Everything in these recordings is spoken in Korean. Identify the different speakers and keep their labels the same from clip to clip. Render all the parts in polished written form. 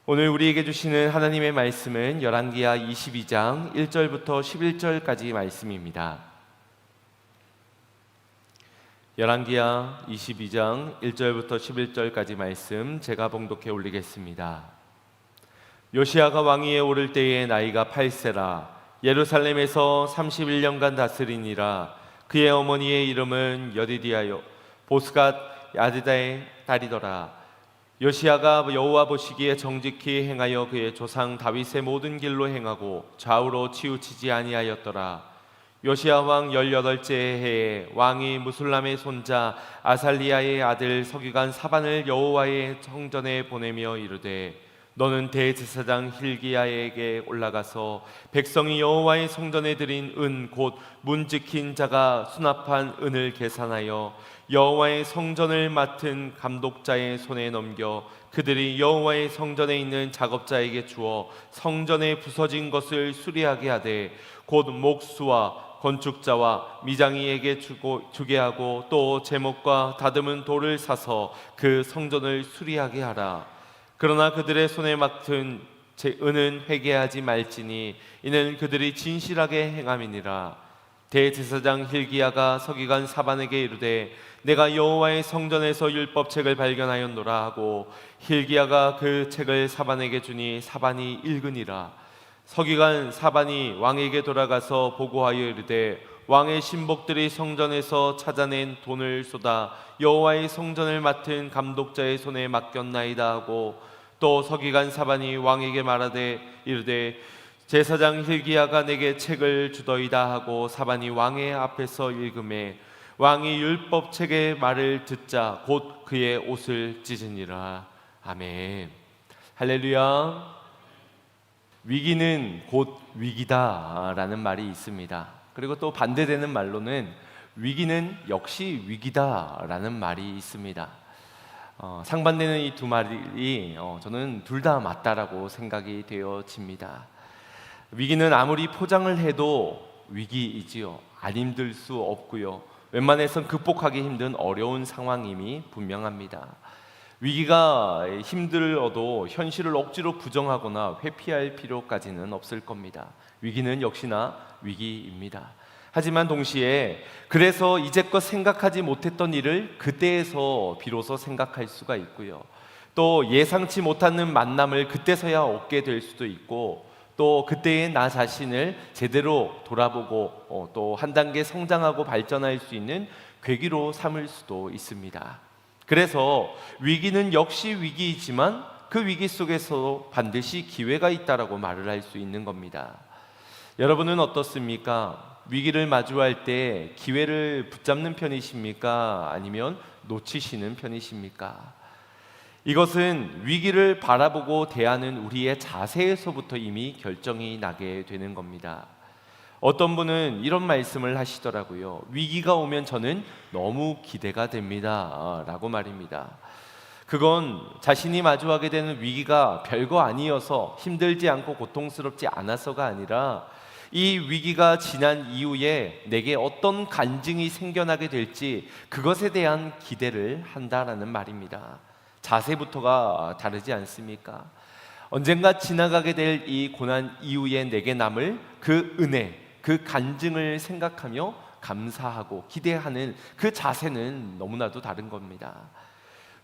Speaker 1: 오늘 우리에게 주시는 하나님의 말씀은 열왕기하 22장 1절부터 11절까지 말씀입니다. 열왕기하 22장 1절부터 11절까지 말씀 제가 봉독해 올리겠습니다. 요시야가 왕위에 오를 때에 나이가 8세라. 예루살렘에서 31년간 다스리니라. 그의 어머니의 이름은 여디디아요 보스갓 야드다의 딸이더라. 요시야가 여호와 보시기에 정직히 행하여 그의 조상 다윗의 모든 길로 행하고 좌우로 치우치지 아니하였더라. 요시야 왕 18째 해에 왕이 무술람의 손자 아살리야의 아들 서기관 사반을 여호와의 성전에 보내며 이르되, 너는 대제사장 힐기야에게 올라가서 백성이 여호와의 성전에 드린 은 곧 문 지킨 자가 수납한 은을 계산하여 여호와의 성전을 맡은 감독자의 손에 넘겨 그들이 여호와의 성전에 있는 작업자에게 주어 성전에 부서진 것을 수리하게 하되, 곧 목수와 건축자와 미장이에게 주게 하고 또 제목과 다듬은 돌을 사서 그 성전을 수리하게 하라. 그러나 그들의 손에 맡은 은은 회개하지 말지니 이는 그들이 진실하게 행함이니라. 대제사장 힐기야가 서기관 사반에게 이르되, 내가 여호와의 성전에서 율법책을 발견하였노라 하고 힐기야가 그 책을 사반에게 주니 사반이 읽으니라. 서기관 사반이 왕에게 돌아가서 보고하여 이르되, 왕의 신복들이 성전에서 찾아낸 돈을 쏟아 여호와의 성전을 맡은 감독자의 손에 맡겼나이다 하고, 또 서기관 사반이 왕에게 말하되 이르되, 제사장 힐기야가 내게 책을 주더이다 하고 사반이 왕의 앞에서 읽음에 왕이 율법책의 말을 듣자 곧 그의 옷을 찢으니라. 아멘. 할렐루야. 위기는 곧 위기다 라는 말이 있습니다. 그리고 또 반대되는 말로는 위기는 역시 위기다 라는 말이 있습니다. 상반되는 이 두 말이 저는 둘 다 맞다라고 생각이 되어집니다. 위기는 아무리 포장을 해도 위기이지요. 안 힘들 수 없고요. 웬만해선 극복하기 힘든 어려운 상황임이 분명합니다. 위기가 힘들어도 현실을 억지로 부정하거나 회피할 필요까지는 없을 겁니다. 위기는 역시나 위기입니다. 하지만 동시에 그래서 이제껏 생각하지 못했던 일을 그때에서 비로소 생각할 수가 있고요. 또 예상치 못하는 만남을 그때서야 얻게 될 수도 있고, 또 그때의 나 자신을 제대로 돌아보고 또 한 단계 성장하고 발전할 수 있는 계기로 삼을 수도 있습니다. 그래서 위기는 역시 위기이지만 그 위기 속에서 반드시 기회가 있다라고 말을 할 수 있는 겁니다. 여러분은 어떻습니까? 위기를 마주할 때 기회를 붙잡는 편이십니까? 아니면 놓치시는 편이십니까? 이것은 위기를 바라보고 대하는 우리의 자세에서부터 이미 결정이 나게 되는 겁니다. 어떤 분은 이런 말씀을 하시더라고요. 위기가 오면 저는 너무 기대가 됩니다 라고 말입니다. 그건 자신이 마주하게 되는 위기가 별거 아니어서 힘들지 않고 고통스럽지 않아서가 아니라 이 위기가 지난 이후에 내게 어떤 간증이 생겨나게 될지 그것에 대한 기대를 한다라는 말입니다. 자세부터가 다르지 않습니까? 언젠가 지나가게 될 이 고난 이후에 내게 남을 그 은혜, 그 간증을 생각하며 감사하고 기대하는 그 자세는 너무나도 다른 겁니다.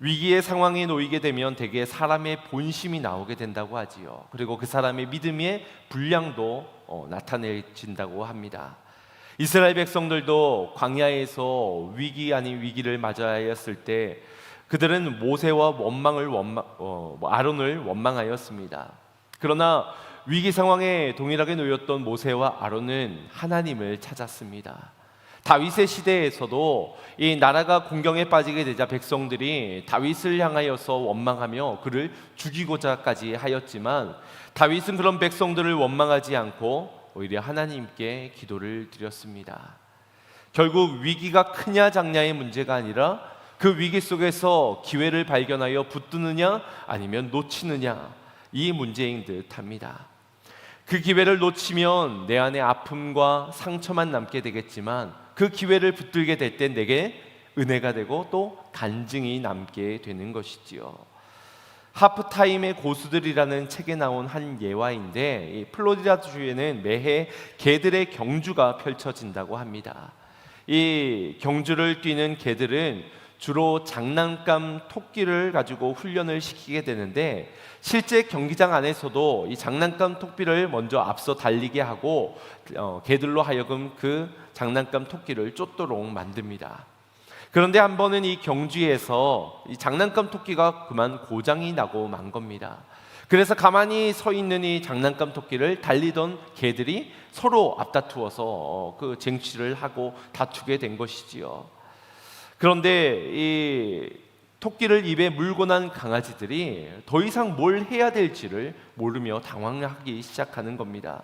Speaker 1: 위기의 상황에 놓이게 되면 대개 사람의 본심이 나오게 된다고 하지요. 그리고 그 사람의 믿음의 분량도 나타내진다고 합니다. 이스라엘 백성들도 광야에서 위기 아닌 위기를 맞이하였을 때 그들은 모세와 아론을 원망하였습니다. 그러나 위기 상황에 동일하게 놓였던 모세와 아론은 하나님을 찾았습니다. 다윗의 시대에서도 이 나라가 공경에 빠지게 되자 백성들이 다윗을 향하여서 원망하며 그를 죽이고자까지 하였지만 다윗은 그런 백성들을 원망하지 않고 오히려 하나님께 기도를 드렸습니다. 결국 위기가 크냐 작냐의 문제가 아니라 그 위기 속에서 기회를 발견하여 붙드느냐 아니면 놓치느냐, 이 문제인 듯합니다. 그 기회를 놓치면 내 안에 아픔과 상처만 남게 되겠지만 그 기회를 붙들게 될 때 내게 은혜가 되고 또 간증이 남게 되는 것이지요. 하프타임의 고수들이라는 책에 나온 한 예화인데, 이 플로리다주에는 매해 개들의 경주가 펼쳐진다고 합니다. 이 경주를 뛰는 개들은 주로 장난감 토끼를 가지고 훈련을 시키게 되는데, 실제 경기장 안에서도 이 장난감 토끼를 먼저 앞서 달리게 하고 개들로 하여금 그 장난감 토끼를 쫓도록 만듭니다. 그런데 한 번은 이 경주에서 이 장난감 토끼가 그만 고장이 나고 만 겁니다. 그래서 가만히 서 있는 이 장난감 토끼를 달리던 개들이 서로 앞다투어서 그 쟁취를 하고 다투게 된 것이지요. 그런데 이 토끼를 입에 물고 난 강아지들이 더 이상 뭘 해야 될지를 모르며 당황하기 시작하는 겁니다.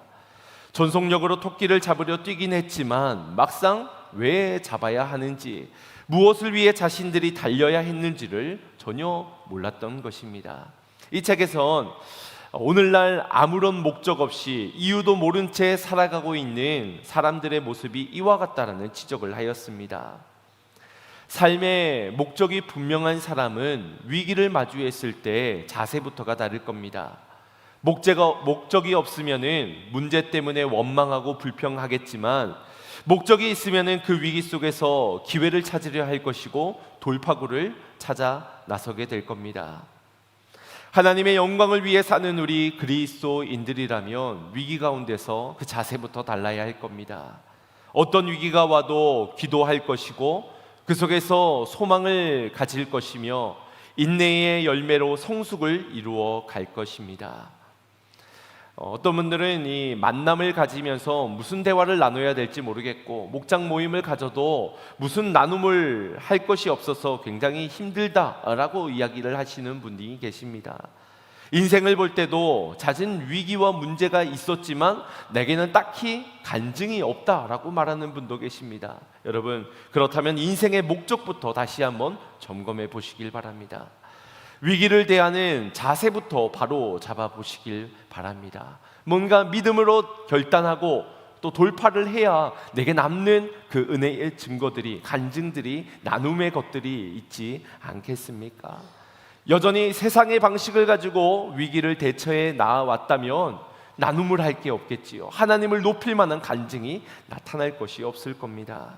Speaker 1: 전속력으로 토끼를 잡으려 뛰긴 했지만 막상 왜 잡아야 하는지, 무엇을 위해 자신들이 달려야 했는지를 전혀 몰랐던 것입니다. 이 책에선 오늘날 아무런 목적 없이 이유도 모른 채 살아가고 있는 사람들의 모습이 이와 같다라는 지적을 하였습니다. 삶의 목적이 분명한 사람은 위기를 마주했을 때 자세부터가 다를 겁니다. 목적이 없으면은 문제 때문에 원망하고 불평하겠지만, 목적이 있으면은 그 위기 속에서 기회를 찾으려 할 것이고 돌파구를 찾아 나서게 될 겁니다. 하나님의 영광을 위해 사는 우리 그리스도인들이라면 위기 가운데서 그 자세부터 달라야 할 겁니다. 어떤 위기가 와도 기도할 것이고 그 속에서 소망을 가질 것이며 인내의 열매로 성숙을 이루어 갈 것입니다. 어떤 분들은 이 만남을 가지면서 무슨 대화를 나눠야 될지 모르겠고, 목장 모임을 가져도 무슨 나눔을 할 것이 없어서 굉장히 힘들다라고 이야기를 하시는 분이 계십니다. 인생을 볼 때도 잦은 위기와 문제가 있었지만 내게는 딱히 간증이 없다라고 말하는 분도 계십니다. 여러분, 그렇다면 인생의 목적부터 다시 한번 점검해 보시길 바랍니다. 위기를 대하는 자세부터 바로 잡아보시길 바랍니다. 뭔가 믿음으로 결단하고 또 돌파를 해야 내게 남는 그 은혜의 증거들이, 간증들이, 나눔의 것들이 있지 않겠습니까? 여전히 세상의 방식을 가지고 위기를 대처해 나왔다면 나눔을 할 게 없겠지요. 하나님을 높일 만한 간증이 나타날 것이 없을 겁니다.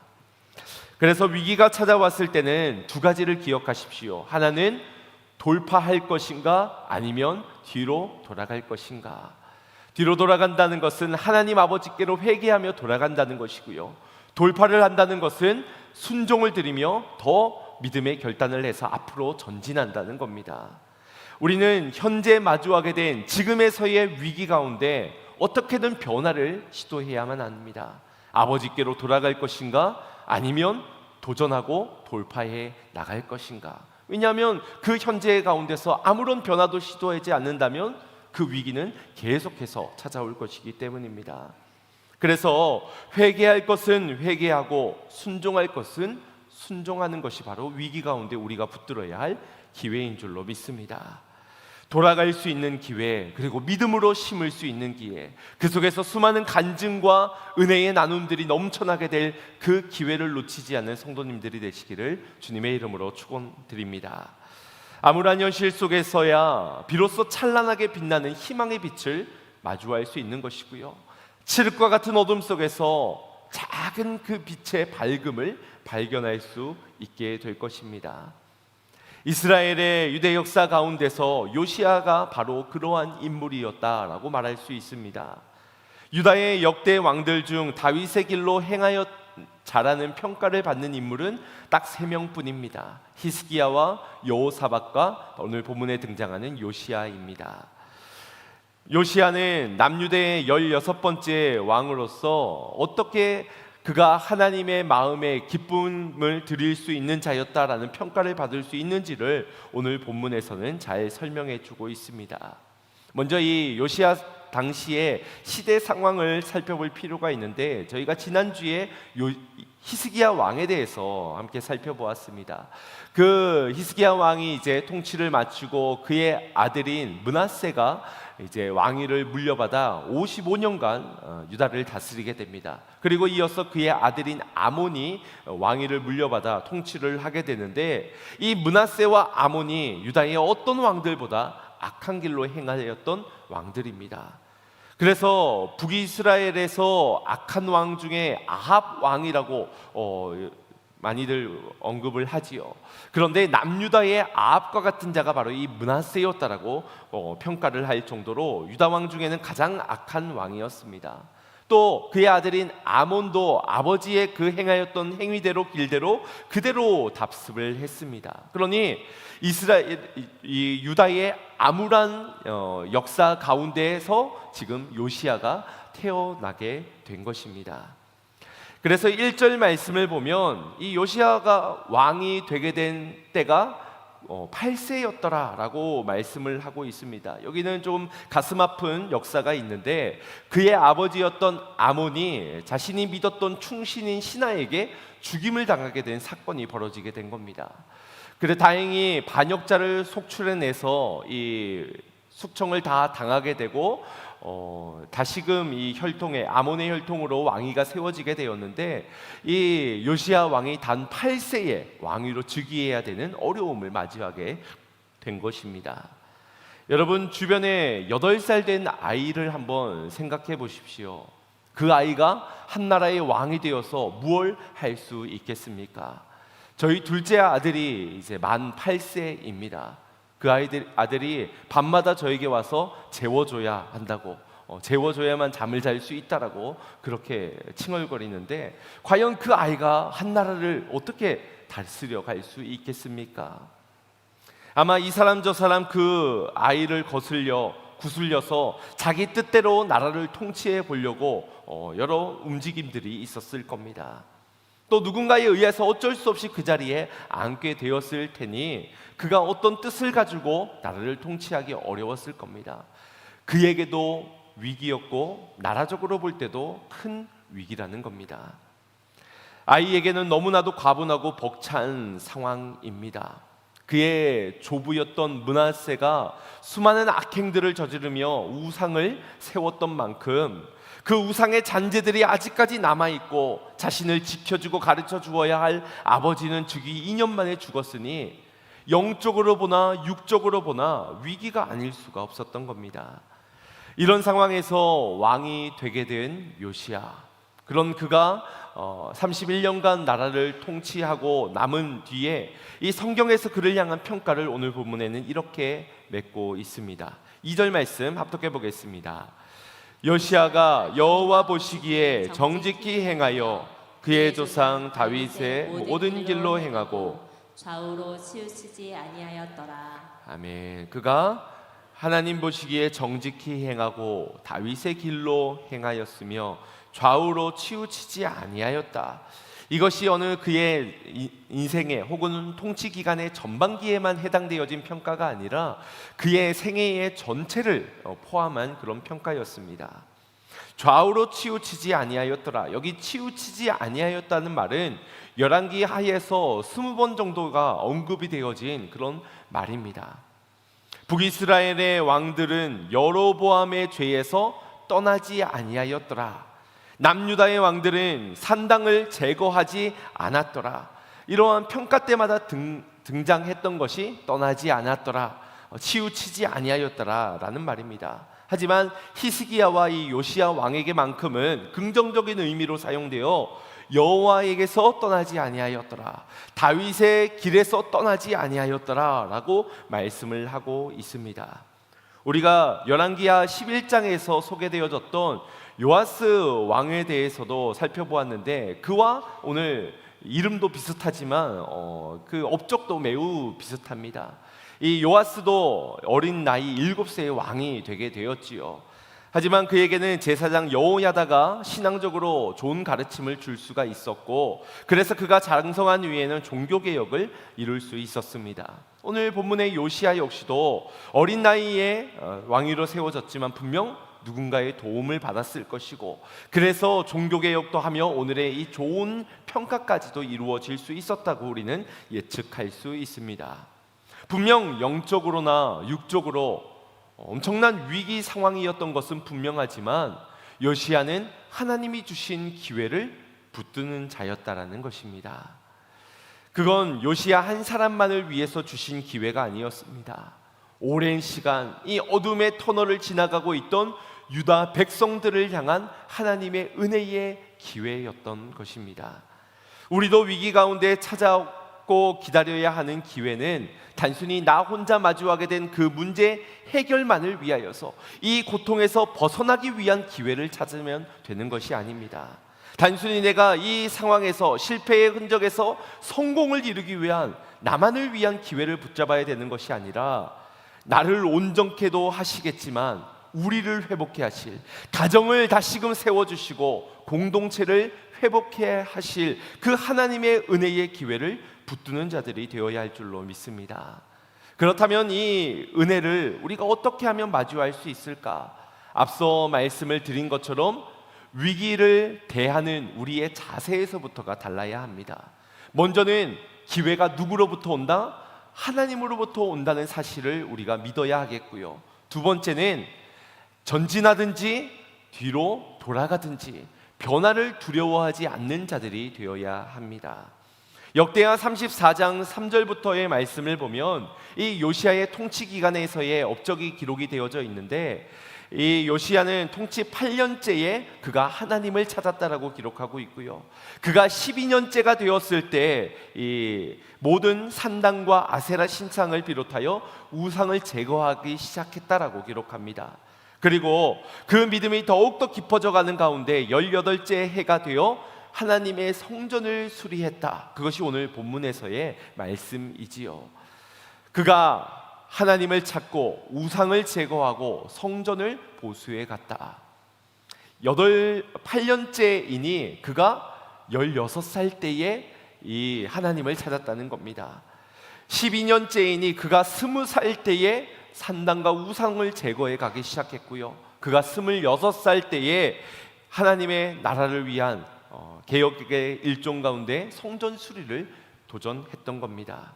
Speaker 1: 그래서 위기가 찾아왔을 때는 두 가지를 기억하십시오. 하나는 돌파할 것인가, 아니면 뒤로 돌아갈 것인가. 뒤로 돌아간다는 것은 하나님 아버지께로 회개하며 돌아간다는 것이고요, 돌파를 한다는 것은 순종을 드리며 더 믿음의 결단을 해서 앞으로 전진한다는 겁니다. 우리는 현재 마주하게 된 지금에서의 위기 가운데 어떻게든 변화를 시도해야만 합니다. 아버지께로 돌아갈 것인가, 아니면 도전하고 돌파해 나갈 것인가. 왜냐하면 그 현재 가운데서 아무런 변화도 시도하지 않는다면 그 위기는 계속해서 찾아올 것이기 때문입니다. 그래서 회개할 것은 회개하고 순종할 것은 순종하는 것이 바로 위기 가운데 우리가 붙들어야 할 기회인 줄로 믿습니다. 돌아갈 수 있는 기회, 그리고 믿음으로 심을 수 있는 기회, 그 속에서 수많은 간증과 은혜의 나눔들이 넘쳐나게 될 그 기회를 놓치지 않는 성도님들이 되시기를 주님의 이름으로 축원드립니다. 암울한 현실 속에서야 비로소 찬란하게 빛나는 희망의 빛을 마주할 수 있는 것이고요, 칠흑과 같은 어둠 속에서 작은 그 빛의 밝음을 발견할 수 있게 될 것입니다. 이스라엘의 유대 역사 가운데서 요시야가 바로 그러한 인물이었다라고 말할 수 있습니다. 유다의 역대 왕들 중 다윗의 길로 행하여 잘하는 평가를 받는 인물은 딱 3명뿐입니다. 히스기야와 여호사밧과 오늘 본문에 등장하는 요시야입니다. 요시야는 남유대의 16번째 왕으로서 어떻게 그가 하나님의 마음에 기쁨을 드릴 수 있는 자였다라는 평가를 받을 수 있는지를 오늘 본문에서는 잘 설명해 주고 있습니다. 먼저 이 요시야 당시의 시대 상황을 살펴볼 필요가 있는데, 저희가 지난주에 히스기야 왕에 대해서 함께 살펴보았습니다. 그 히스기야 왕이 이제 통치를 마치고 그의 아들인 므낫세가 이제 왕위를 물려받아 55년간 유다를 다스리게 됩니다. 그리고 이어서 그의 아들인 아몬이 왕위를 물려받아 통치를 하게 되는데, 이 므낫세와 아몬이 유다의 어떤 왕들보다 악한 길로 행하였던 왕들입니다. 그래서 북이스라엘에서 악한 왕 중에 아합 왕이라고 많이들 언급을 하지요. 그런데 남유다의 아합과 같은 자가 바로 이 므낫세였다라고 평가를 할 정도로 유다 왕 중에는 가장 악한 왕이었습니다. 또 그의 아들인 아몬도 아버지의 그 행하였던 행위대로 길대로 그대로 답습을 했습니다. 그러니 이 유다의 암울한 역사 가운데에서 지금 요시야가 태어나게 된 것입니다. 그래서 1절 말씀을 보면 이 요시야가 왕이 되게 된 때가 8세였더라라고 말씀을 하고 있습니다. 여기는 좀 가슴 아픈 역사가 있는데, 그의 아버지였던 아몬이 자신이 믿었던 충신인 신하에게 죽임을 당하게 된 사건이 벌어지게 된 겁니다. 그래 다행히 반역자를 속출해내서 이 숙청을 다 당하게 되고 다시금 이 혈통에 아몬의 혈통으로 왕위가 세워지게 되었는데, 이 요시야 왕이 단 8세에 왕위로 즉위해야 되는 어려움을 맞이하게 된 것입니다. 여러분, 주변에 8살 된 아이를 한번 생각해 보십시오. 그 아이가 한 나라의 왕이 되어서 무엇을 할 수 있겠습니까? 저희 둘째 아들이 이제 만 8세입니다. 그 아들이 밤마다 저에게 와서 재워줘야 한다고, 재워줘야만 잠을 잘 수 있다라고 그렇게 칭얼거리는데, 과연 그 아이가 한 나라를 어떻게 다스려 갈 수 있겠습니까? 아마 이 사람 저 사람 그 아이를 구슬려서 자기 뜻대로 나라를 통치해 보려고 여러 움직임들이 있었을 겁니다. 또 누군가에 의해서 어쩔 수 없이 그 자리에 앉게 되었을 테니 그가 어떤 뜻을 가지고 나라를 통치하기 어려웠을 겁니다. 그에게도 위기였고 나라적으로 볼 때도 큰 위기라는 겁니다. 아이에게는 너무나도 과분하고 벅찬 상황입니다. 그의 조부였던 므낫세가 수많은 악행들을 저지르며 우상을 세웠던 만큼 그 우상의 잔재들이 아직까지 남아있고, 자신을 지켜주고 가르쳐 주어야 할 아버지는 즉위 2년 만에 죽었으니 영적으로 보나 육적으로 보나 위기가 아닐 수가 없었던 겁니다. 이런 상황에서 왕이 되게 된 요시야, 그런 그가 31년간 나라를 통치하고 남은 뒤에 이 성경에서 그를 향한 평가를 오늘 본문에는 이렇게 맺고 있습니다. 2절 말씀 합독해 보겠습니다. 요시야가 여호와 보시기에 정직히 행하여 그의 조상 다윗의 모든 길로 행하고
Speaker 2: 좌우로 치우치지 아니하였더라.
Speaker 1: 아멘. 그가 하나님 보시기에 정직히 행하고 다윗의 길로 행하였으며 좌우로 치우치지 아니하였다. 이것이 어느 그의 인생에 혹은 통치 기간의 전반기에만 해당되어진 평가가 아니라 그의 생애의 전체를 포함한 그런 평가였습니다. 좌우로 치우치지 아니하였더라. 여기 치우치지 아니하였다는 말은 열왕기 하에서 20번 정도가 언급이 되어진 그런 말입니다. 북이스라엘의 왕들은 여로보암의 죄에서 떠나지 아니하였더라. 남유다의 왕들은 산당을 제거하지 않았더라. 이러한 평가 때마다 등장했던 것이 떠나지 않았더라, 치우치지 아니하였더라 라는 말입니다. 하지만 히스기야와 이 요시야 왕에게만큼은 긍정적인 의미로 사용되어 여호와에게서 떠나지 아니하였더라, 다윗의 길에서 떠나지 아니하였더라 라고 말씀을 하고 있습니다. 우리가 열왕기하 11장에서 소개되어졌던 요아스 왕에 대해서도 살펴보았는데, 그와 오늘 이름도 비슷하지만 그 업적도 매우 비슷합니다. 이 요아스도 어린 나이 7세의 왕이 되게 되었지요. 하지만 그에게는 제사장 여호야다가 신앙적으로 좋은 가르침을 줄 수가 있었고, 그래서 그가 장성한 위에는 종교개혁을 이룰 수 있었습니다. 오늘 본문의 요시야 역시도 어린 나이에 왕위로 세워졌지만 분명 누군가의 도움을 받았을 것이고, 그래서 종교개혁도 하며 오늘의 이 좋은 평가까지도 이루어질 수 있었다고 우리는 예측할 수 있습니다. 분명 영적으로나 육적으로 엄청난 위기 상황이었던 것은 분명하지만 요시야는 하나님이 주신 기회를 붙드는 자였다라는 것입니다. 그건 요시야 한 사람만을 위해서 주신 기회가 아니었습니다. 오랜 시간 이 어둠의 터널을 지나가고 있던 유다 백성들을 향한 하나님의 은혜의 기회였던 것입니다. 우리도 위기 가운데 찾아오고 기다려야 하는 기회는 단순히 나 혼자 마주하게 된 그 문제 해결만을 위하여서 이 고통에서 벗어나기 위한 기회를 찾으면 되는 것이 아닙니다. 단순히 내가 이 상황에서 실패의 흔적에서 성공을 이루기 위한 나만을 위한 기회를 붙잡아야 되는 것이 아니라 나를 온전케도 하시겠지만 우리를 회복해 하실, 가정을 다시금 세워주시고 공동체를 회복해 하실 그 하나님의 은혜의 기회를 붙드는 자들이 되어야 할 줄로 믿습니다. 그렇다면 이 은혜를 우리가 어떻게 하면 마주할 수 있을까? 앞서 말씀을 드린 것처럼 위기를 대하는 우리의 자세에서부터가 달라야 합니다. 먼저는 기회가 누구로부터 온다? 하나님으로부터 온다는 사실을 우리가 믿어야 하겠고요. 두 번째는 전진하든지 뒤로 돌아가든지 변화를 두려워하지 않는 자들이 되어야 합니다. 역대하 34장 3절부터의 말씀을 보면 이 요시야의 통치 기간에서의 업적이 기록이 되어져 있는데, 이 요시야는 통치 8년째에 그가 하나님을 찾았다라고 기록하고 있고요. 그가 12년째가 되었을 때 이 모든 산당과 아세라 신상을 비롯하여 우상을 제거하기 시작했다라고 기록합니다. 그리고 그 믿음이 더욱더 깊어져 가는 가운데 18째 해가 되어 하나님의 성전을 수리했다. 그것이 오늘 본문에서의 말씀이지요. 그가 하나님을 찾고 우상을 제거하고 성전을 보수해 갔다. 8년째이니 그가 16살 때에 이 하나님을 찾았다는 겁니다. 12년째이니 그가 20살 때에 산당과 우상을 제거해 가기 시작했고요. 그가 26살 때에 하나님의 나라를 위한 개혁의 일종 가운데 성전 수리를 도전했던 겁니다.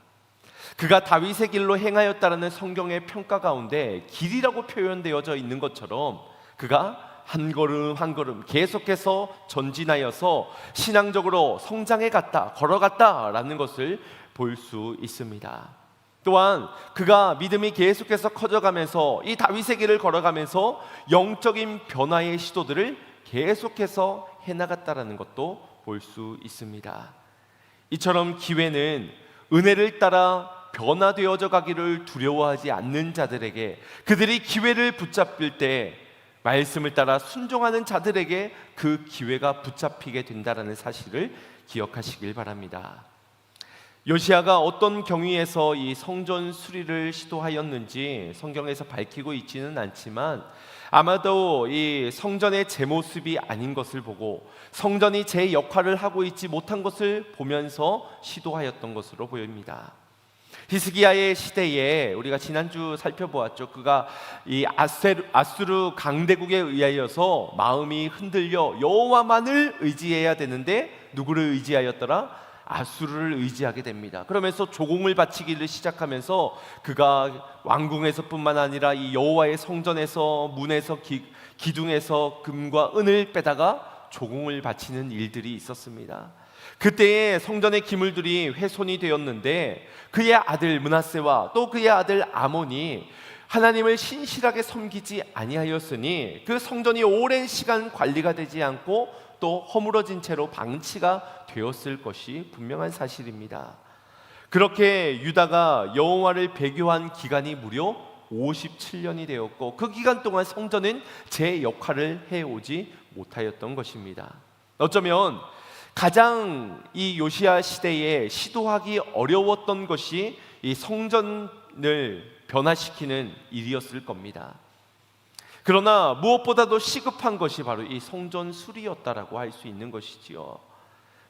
Speaker 1: 그가 다윗의 길로 행하였다라는 성경의 평가 가운데 길이라고 표현되어져 있는 것처럼 그가 한 걸음 한 걸음 계속해서 전진하여서 신앙적으로 성장해 갔다, 걸어갔다라는 것을 볼 수 있습니다. 또한 그가 믿음이 계속해서 커져가면서 이 다윗의 길을 걸어가면서 영적인 변화의 시도들을 계속해서 해나갔다라는 것도 볼 수 있습니다. 이처럼 기회는 은혜를 따라 변화되어져 가기를 두려워하지 않는 자들에게, 그들이 기회를 붙잡을 때 말씀을 따라 순종하는 자들에게 그 기회가 붙잡히게 된다라는 사실을 기억하시길 바랍니다. 요시야가 어떤 경위에서 이 성전 수리를 시도하였는지 성경에서 밝히고 있지는 않지만 아마도 이 성전의 제 모습이 아닌 것을 보고 성전이 제 역할을 하고 있지 못한 것을 보면서 시도하였던 것으로 보입니다. 히스기야의 시대에 우리가 지난주 살펴보았죠. 그가 이 아수르 강대국에 의하여서 마음이 흔들려 여호와만을 의지해야 되는데 누구를 의지하였더라? 아수르를 의지하게 됩니다. 그러면서 조공을 바치기를 시작하면서 그가 왕궁에서뿐만 아니라 이 여호와의 성전에서 문에서 기둥에서 금과 은을 빼다가 조공을 바치는 일들이 있었습니다. 그때에 성전의 기물들이 훼손이 되었는데 그의 아들 므낫세와 또 그의 아들 아몬이 하나님을 신실하게 섬기지 아니하였으니 그 성전이 오랜 시간 관리가 되지 않고 또 허물어진 채로 방치가 되었을 것이 분명한 사실입니다. 그렇게 유다가 여호와를 배교한 기간이 무려 57년이 되었고 그 기간 동안 성전은 제 역할을 해오지 못하였던 것입니다. 어쩌면 가장 이 요시야 시대에 시도하기 어려웠던 것이 이 성전을 변화시키는 일이었을 겁니다. 그러나 무엇보다도 시급한 것이 바로 이 성전 수리였다라고 할 수 있는 것이지요.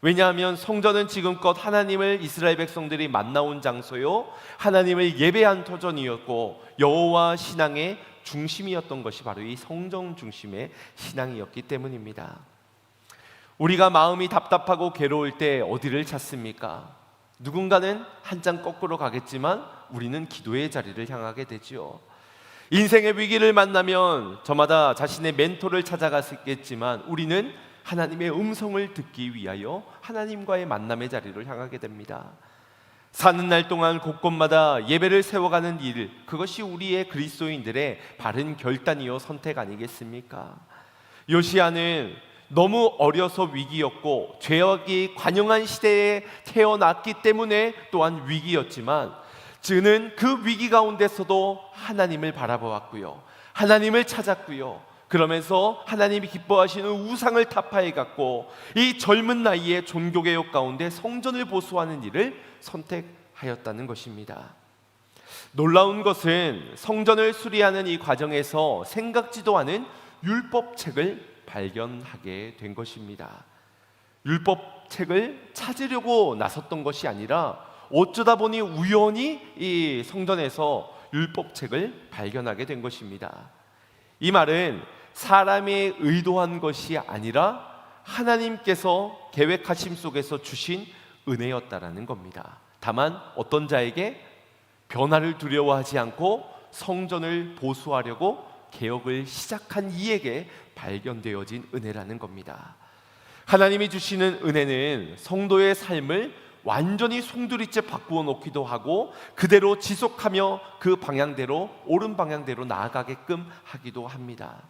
Speaker 1: 왜냐하면 성전은 지금껏 하나님을 이스라엘 백성들이 만나온 장소요, 하나님을 예배한 터전이었고 여호와 신앙의 중심이었던 것이 바로 이 성령 중심의 신앙이었기 때문입니다. 우리가 마음이 답답하고 괴로울 때 어디를 찾습니까? 누군가는 한 장 거꾸로 가겠지만 우리는 기도의 자리를 향하게 되지요. 인생의 위기를 만나면 저마다 자신의 멘토를 찾아갔겠지만 우리는 하나님의 음성을 듣기 위하여 하나님과의 만남의 자리를 향하게 됩니다. 사는 날 동안 곳곳마다 예배를 세워가는 일, 그것이 우리의 그리스도인들의 바른 결단이요 선택 아니겠습니까? 요시야는 너무 어려서 위기였고 죄악이 관영한 시대에 태어났기 때문에 또한 위기였지만 그는 그 위기 가운데서도 하나님을 바라보았고요, 하나님을 찾았고요, 그러면서 하나님이 기뻐하시는 우상을 타파해 갔고 이 젊은 나이에 종교개혁 가운데 성전을 보수하는 일을 선택하였다는 것입니다. 놀라운 것은 성전을 수리하는 이 과정에서 생각지도 않은 율법책을 발견하게 된 것입니다. 율법책을 찾으려고 나섰던 것이 아니라 어쩌다 보니 우연히 이 성전에서 율법책을 발견하게 된 것입니다. 이 말은 사람이 의도한 것이 아니라 하나님께서 계획하심 속에서 주신 은혜였다라는 겁니다. 다만 어떤 자에게 변화를 두려워하지 않고 성전을 보수하려고 개혁을 시작한 이에게 발견되어진 은혜라는 겁니다. 하나님이 주시는 은혜는 성도의 삶을 완전히 송두리째 바꾸어 놓기도 하고 그대로 지속하며 그 방향대로, 옳은 방향대로 나아가게끔 하기도 합니다.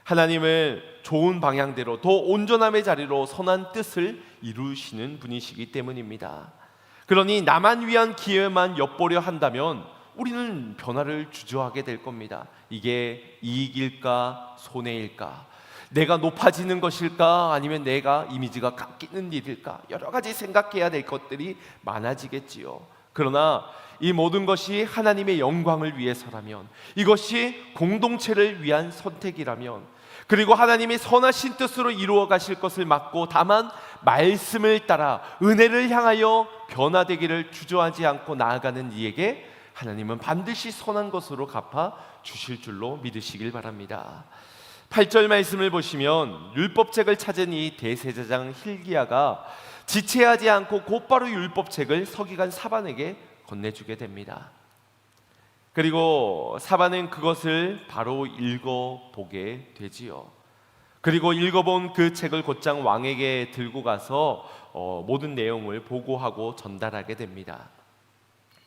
Speaker 1: 하나님을 좋은 방향대로 더 온전함의 자리로 선한 뜻을 이루시는 분이시기 때문입니다. 그러니 나만 위한 기회만 엿보려 한다면 우리는 변화를 주저하게 될 겁니다. 이게 이익일까 손해일까, 내가 높아지는 것일까 아니면 내가 이미지가 깎이는 일일까, 여러 가지 생각해야 될 것들이 많아지겠지요. 그러나 이 모든 것이 하나님의 영광을 위해서라면, 이것이 공동체를 위한 선택이라면, 그리고 하나님이 선하신 뜻으로 이루어 가실 것을 믿고 다만 말씀을 따라 은혜를 향하여 변화되기를 주저하지 않고 나아가는 이에게 하나님은 반드시 선한 것으로 갚아 주실 줄로 믿으시길 바랍니다. 8절 말씀을 보시면 율법책을 찾은 이 대제사장 hil기야가 지체하지 않고 곧바로 율법책을 서기관 사반에게 건네주게 됩니다. 그리고 사반은 그것을 바로 읽어보게 되지요. 그리고 읽어본 그 책을 곧장 왕에게 들고 가서 모든 내용을 보고하고 전달하게 됩니다.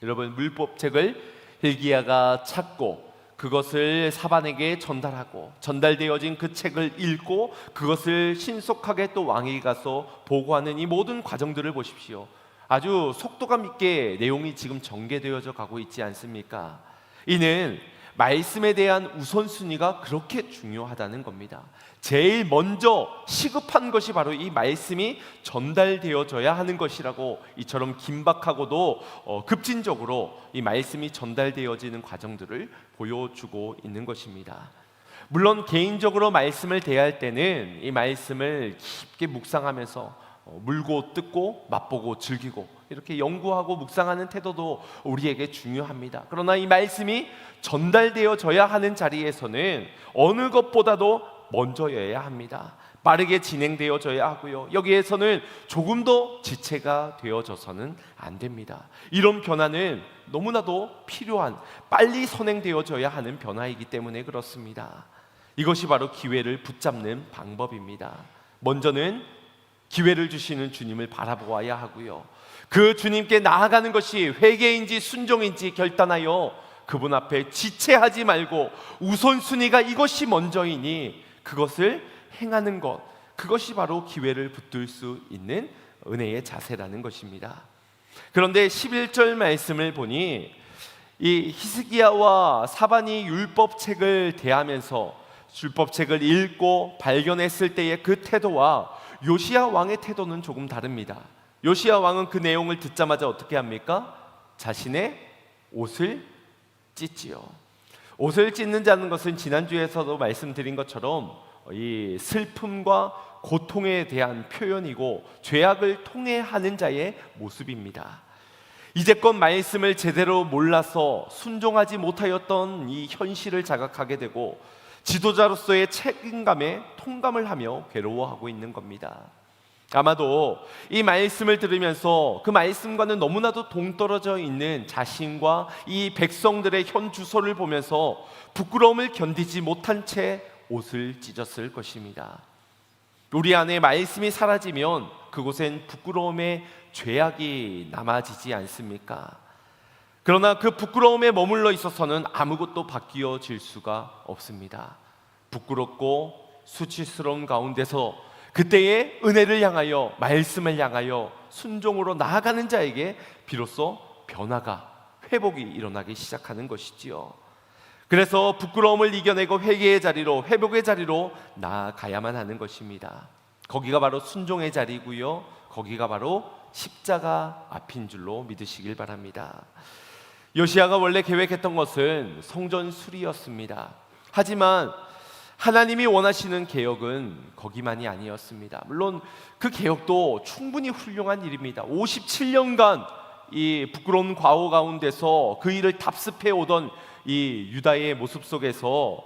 Speaker 1: 여러분, 율법책을 hil기야가 찾고 그것을 사반에게 전달하고 전달되어진 그 책을 읽고 그것을 신속하게 또 왕에게 가서 보고하는 이 모든 과정들을 보십시오. 아주 속도감 있게 내용이 지금 전개되어져 가고 있지 않습니까? 이는 말씀에 대한 우선순위가 그렇게 중요하다는 겁니다. 제일 먼저 시급한 것이 바로 이 말씀이 전달되어져야 하는 것이라고, 이처럼 긴박하고도 급진적으로 이 말씀이 전달되어지는 과정들을 보여주고 있는 것입니다. 물론 개인적으로 말씀을 대할 때는 이 말씀을 깊게 묵상하면서 물고 뜯고 맛보고 즐기고 이렇게 연구하고 묵상하는 태도도 우리에게 중요합니다. 그러나 이 말씀이 전달되어져야 하는 자리에서는 어느 것보다도 먼저여야 합니다. 빠르게 진행되어져야 하고요, 여기에서는 조금도 지체가 되어져서는 안 됩니다. 이런 변화는 너무나도 필요한, 빨리 선행되어져야 하는 변화이기 때문에 그렇습니다. 이것이 바로 기회를 붙잡는 방법입니다. 먼저는 기회를 주시는 주님을 바라보아야 하고요, 그 주님께 나아가는 것이 회개인지 순종인지 결단하여 그분 앞에 지체하지 말고 우선순위가 이것이 먼저이니 그것을 행하는 것, 그것이 바로 기회를 붙들 수 있는 은혜의 자세라는 것입니다. 그런데 11절 말씀을 보니 이 히스기야와 사반이 율법책을 대하면서 율법책을 읽고 발견했을 때의 그 태도와 요시야 왕의 태도는 조금 다릅니다. 요시야 왕은 그 내용을 듣자마자 어떻게 합니까? 자신의 옷을 찢지요. 옷을 찢는다는 것은 지난주에서도 말씀드린 것처럼 이 슬픔과 고통에 대한 표현이고 죄악을 통해하는 자의 모습입니다. 이제껏 말씀을 제대로 몰라서 순종하지 못하였던 이 현실을 자각하게 되고 지도자로서의 책임감에 통감을 하며 괴로워하고 있는 겁니다. 아마도 이 말씀을 들으면서 그 말씀과는 너무나도 동떨어져 있는 자신과 이 백성들의 현 주소를 보면서 부끄러움을 견디지 못한 채 옷을 찢었을 것입니다. 우리 안에 말씀이 사라지면 그곳엔 부끄러움의 죄악이 남아지지 않습니까? 그러나 그 부끄러움에 머물러 있어서는 아무것도 바뀌어질 수가 없습니다. 부끄럽고 수치스러운 가운데서 그때의 은혜를 향하여, 말씀을 향하여 순종으로 나아가는 자에게 비로소 변화가, 회복이 일어나기 시작하는 것이지요. 그래서 부끄러움을 이겨내고 회개의 자리로, 회복의 자리로 나아가야만 하는 것입니다. 거기가 바로 순종의 자리고요, 거기가 바로 십자가 앞인 줄로 믿으시길 바랍니다. 요시야가 원래 계획했던 것은 성전 수리였습니다. 하지만 하나님이 원하시는 개혁은 거기만이 아니었습니다. 물론 그 개혁도 충분히 훌륭한 일입니다. 57년간 이 부끄러운 과오 가운데서 그 일을 답습해 오던 이 유다의 모습 속에서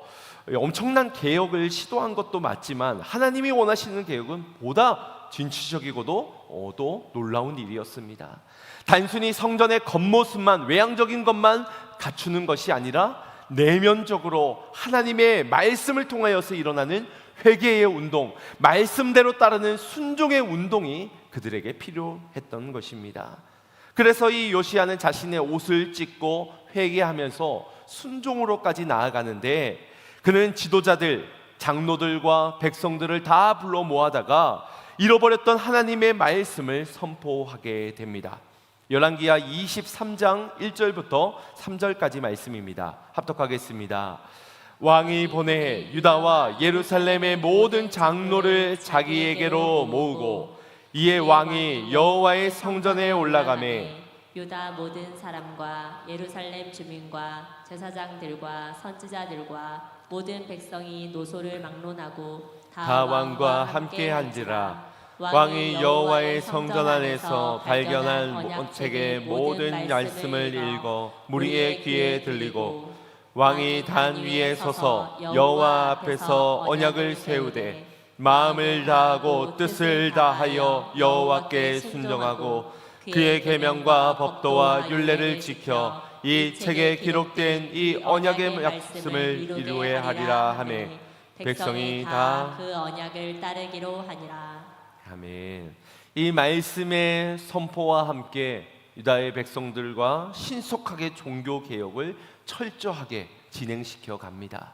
Speaker 1: 엄청난 개혁을 시도한 것도 맞지만 하나님이 원하시는 개혁은 보다 진취적이고도 또 놀라운 일이었습니다. 단순히 성전의 겉모습만, 외향적인 것만 갖추는 것이 아니라 내면적으로 하나님의 말씀을 통하여서 일어나는 회개의 운동, 말씀대로 따르는 순종의 운동이 그들에게 필요했던 것입니다. 그래서 이 요시야는 자신의 옷을 찢고 회개하면서 순종으로까지 나아가는데, 그는 지도자들, 장로들과 백성들을 다 불러 모아다가 잃어버렸던 하나님의 말씀을 선포하게 됩니다. 열왕기하 23장 1절부터 3절까지 말씀입니다. 합독하겠습니다. 왕이 보내 유다와 예루살렘의 모든 장로를 자기에게로 모으고 이에 왕이 여호와의 성전에 올라가매
Speaker 2: 유다 모든 사람과 예루살렘 주민과 제사장들과 선지자들과 모든 백성이 노소를 막론하고 다 왕과 함께한지라.
Speaker 1: 왕이 여호와의 성전 안에서 발견한 언책의 모든 말씀을 읽어 무리의 귀에 들리고 왕이 단 위에 서서 여호와 앞에서 언약을 세우되 마음을 다하고 뜻을 다하여 여호와께 순종하고 그의 계명과 법도와 율례를 지켜 이 책에 기록된 이 언약의 말씀을 이루게 하리라 하매 백성이 다
Speaker 2: 그 언약을 따르기로 하니라.
Speaker 1: 아멘. 이 말씀의 선포와 함께 유다의 백성들과 신속하게 종교 개혁을 철저하게 진행시켜 갑니다.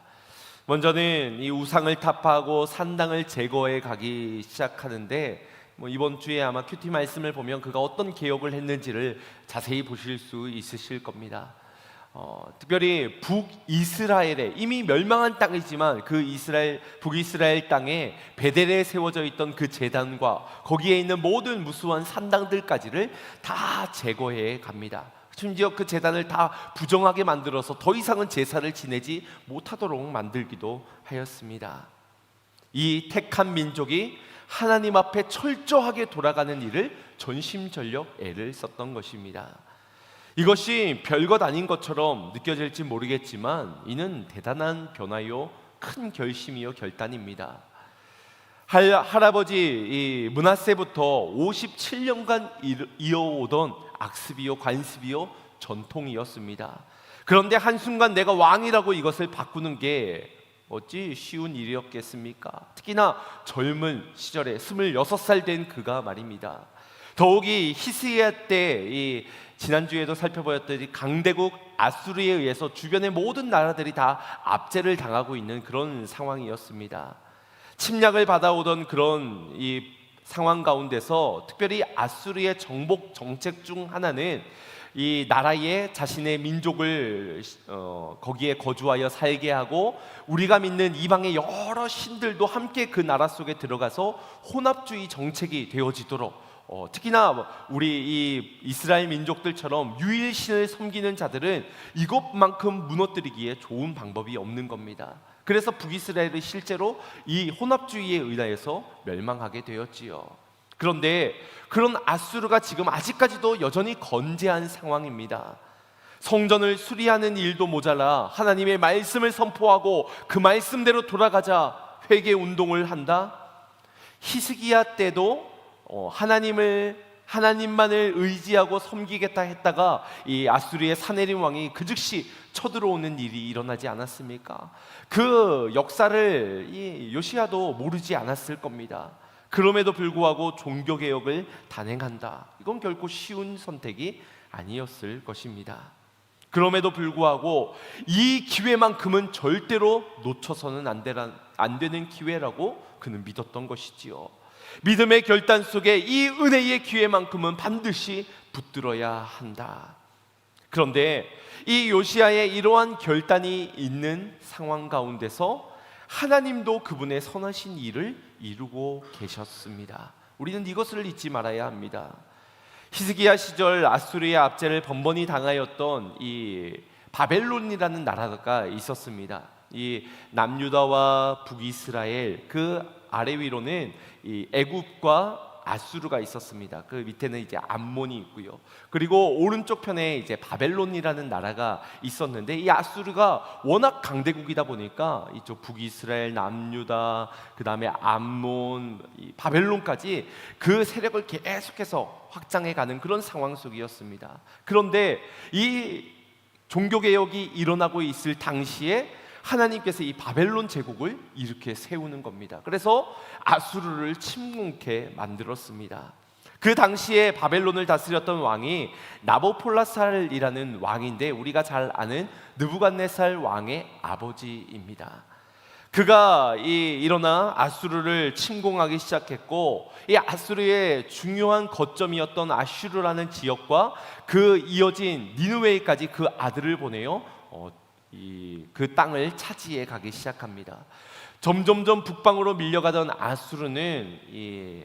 Speaker 1: 먼저는 이 우상을 타파하고 산당을 제거해 가기 시작하는데, 이번 주에 아마 큐티 말씀을 보면 그가 어떤 개혁을 했는지를 자세히 보실 수 있으실 겁니다. 특별히 북이스라엘에, 이미 멸망한 땅이지만 그 북이스라엘 땅에 베델에 세워져 있던 그 제단과 거기에 있는 모든 무수한 산당들까지를 다 제거해 갑니다. 심지어 그 제단을 다 부정하게 만들어서 더 이상은 제사를 지내지 못하도록 만들기도 하였습니다. 이 택한 민족이 하나님 앞에 철저하게 돌아가는 일을 전심전력 애를 썼던 것입니다. 이것이 별것 아닌 것처럼 느껴질지 모르겠지만 이는 대단한 변화요, 큰 결심이요, 결단입니다. 할아버지 이 므낫세부터 57년간 이어오던 악습이요, 관습이요, 전통이었습니다. 그런데 한순간 내가 왕이라고 이것을 바꾸는 게 어찌 쉬운 일이었겠습니까? 특히나 젊은 시절에 26살 된 그가 말입니다. 더욱이 히스기야 때 지난주에도 살펴보았듯이 강대국 아수르에 의해서 주변의 모든 나라들이 다 압제를 당하고 있는 그런 상황이었습니다. 침략을 받아오던 그런 이 상황 가운데서 특별히 아수르의 정복 정책 중 하나는 이 나라에 자신의 민족을 거기에 거주하여 살게 하고 우리가 믿는 이방의 여러 신들도 함께 그 나라 속에 들어가서 혼합주의 정책이 되어지도록, 특히나 우리 이 이스라엘 민족들처럼 유일신을 섬기는 자들은 이것만큼 무너뜨리기에 좋은 방법이 없는 겁니다. 그래서 북이스라엘이 실제로 이 혼합주의에 의하여서 멸망하게 되었지요. 그런데 그런 아수르가 지금 아직까지도 여전히 건재한 상황입니다. 성전을 수리하는 일도 모자라 하나님의 말씀을 선포하고 그 말씀대로 돌아가자 회개 운동을 한다. 히스기야 때도 하나님만을 의지하고 섬기겠다 했다가 이 아수르의 사네림 왕이 그 즉시 쳐들어오는 일이 일어나지 않았습니까? 그 역사를 이 요시야도 모르지 않았을 겁니다. 그럼에도 불구하고 종교개혁을 단행한다. 이건 결코 쉬운 선택이 아니었을 것입니다. 그럼에도 불구하고 이 기회만큼은 절대로 놓쳐서는 안 되는 기회라고 그는 믿었던 것이지요. 믿음의 결단 속에 이 은혜의 기회만큼은 반드시 붙들어야 한다. 그런데 이 요시야의 이러한 결단이 있는 상황 가운데서 하나님도 그분의 선하신 일을 이루고 계셨습니다. 우리는 이것을 잊지 말아야 합니다. 히스기야 시절 아수르의 압제를 번번이 당하였던 이 바벨론이라는 나라가 있었습니다. 이 남유다와 북이스라엘 그 아래 위로는 이 애굽과 아수르가 있었습니다. 그 밑에는 이제 암몬이 있고요. 그리고 오른쪽 편에 이제 바벨론이라는 나라가 있었는데 이 아수르가 워낙 강대국이다 보니까 이쪽 북이스라엘, 남유다, 그 다음에 암몬, 이 바벨론까지 그 세력을 계속해서 확장해가는 그런 상황 속이었습니다. 그런데 이 종교개혁이 일어나고 있을 당시에 하나님께서 이 바벨론 제국을 이렇게 세우는 겁니다. 그래서 아수르를 침공케 만들었습니다. 그 당시에 바벨론을 다스렸던 왕이 나보폴라살이라는 왕인데 우리가 잘 아는 느부갓네살 왕의 아버지입니다. 그가 일어나 아수르를 침공하기 시작했고 이 아수르의 중요한 거점이었던 아슈르라는 지역과 그 이어진 니느웨까지 그 아들을 보내요. 그 땅을 차지해 가기 시작합니다. 점점점 북방으로 밀려가던 아수르는 이